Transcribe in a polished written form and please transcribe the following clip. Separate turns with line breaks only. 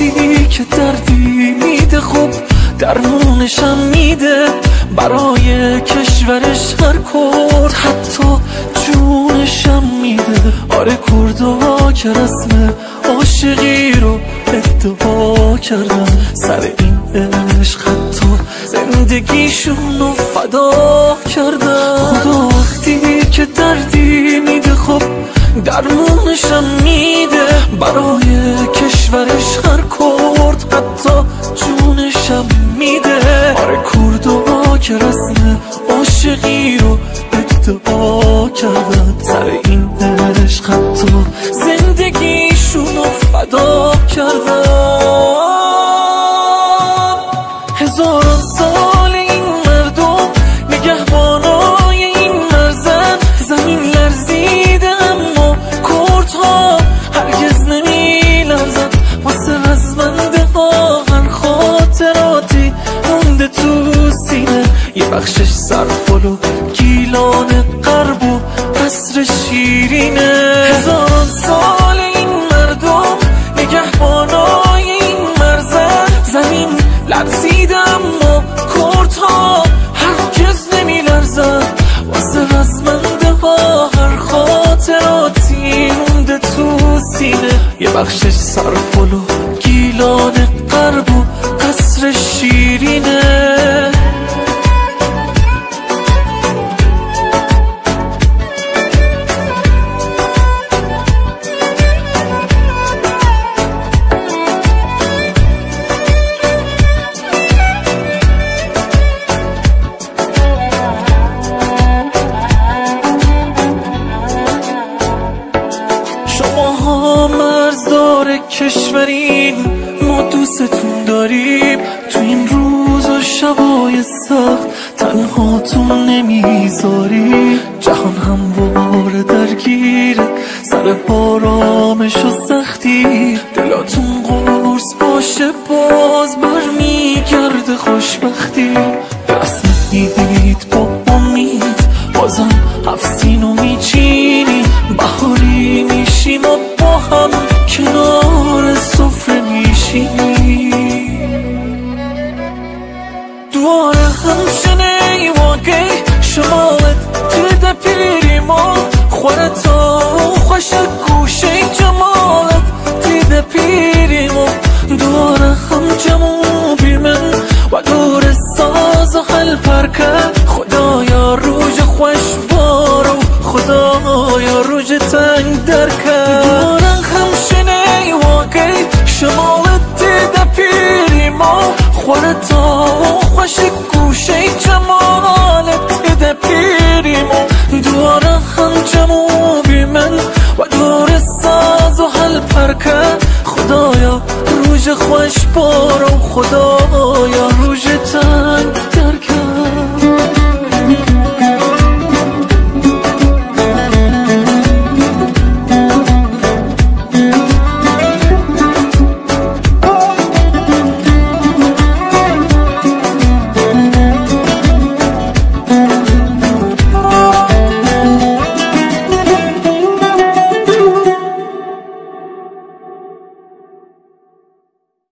وقتی که دردی میده خب درمونشم میده، برای کشورش هر کرد حتی جونشم میده. آره کردا که رسم عاشقی رو ادعا کردن، سر این عشق حتی زندگیشون رو فدا کردن. خدا وقتی که دردی میده خب درمونشم میده، برای کشورش هر کرد حتی جونشم میده. آره کردا که رسم عاشقی رو ادعا کردن، سر این عشق حتی زندگیشون رو فدا کردن. هزاران سال این مردم نگهبانای این مرزن، زمین لرزیده اما کردها هرگز نمی لرزن. واسه رزمنده ها هر خاطراتی مونده تو سینه، یه بخشش سرپل و گیلان غرب و قصر شیرینه. هزاران سال این مردم نگهبانای این مرزن، زمین لرزیده اما کردها هرگز نمی لرزن. واسه رزمنده ها هر خاطراتی مونده تو سینه، یه بخشش سرپل و گیلان غرب و قصر شیرینه. مرزدار کشورین ما دوستتون داریم، تو این روز و شبای سخت تنهاتون نمیذاریم. جهان همواره درگیره سر آرامش و سختی، دلاتون قرص باشه باز برمیگرده خوشبختی. دست میدید با امید بازم هفسینو میچینی، بهاری میشیم و با هم کنار سفره میشینی. دواره همشنه واقعی شمالت تده پیری ما خورتا خوش گوشه جمالت تده پیری ما. دواره هم جمو بیمن و دور ساز و حل پرکه، خدایا روژ خوش بارو خدایا روژ تنگ درکه. دواره همشنه واقعی شمالت تده پیری ما خورتا خوش گوشه جمالت تده پیری ما. دواره هم جمو بیمن و دور ساز و حل پرکه، خدایا روژ خوش بارو خدایا